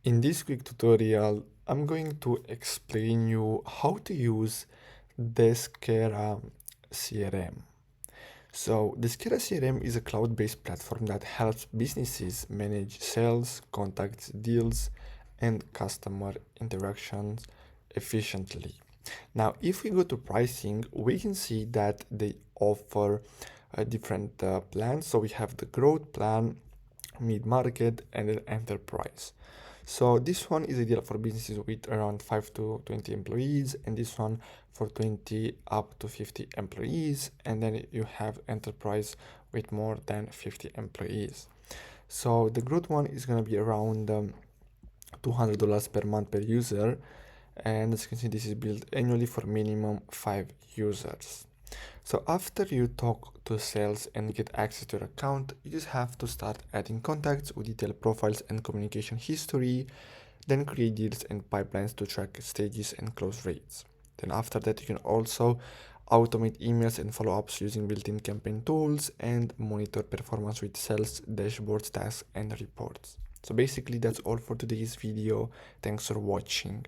In this quick tutorial, I'm going to explain you how to use Deskera CRM. So Deskera CRM is a cloud-based platform that helps businesses manage sales, contacts, deals, and customer interactions efficiently. Now, if we go to pricing, we can see that they offer different plans. So we have the growth plan, mid-market, and an enterprise. So this one is ideal for businesses with around 5 to 20 employees, and this one for 20 up to 50 employees, and then you have enterprise with more than 50 employees. So the growth one is going to be around $200 per month per user, and as you can see, this is built annually for minimum 5 users. So after you talk to sales and get access to your account, you just have to start adding contacts with detailed profiles and communication history, then create deals and pipelines to track stages and close rates. Then after that, you can also automate emails and follow-ups using built-in campaign tools and monitor performance with sales dashboards, tasks, and reports. So basically that's all for today's video. Thanks for watching.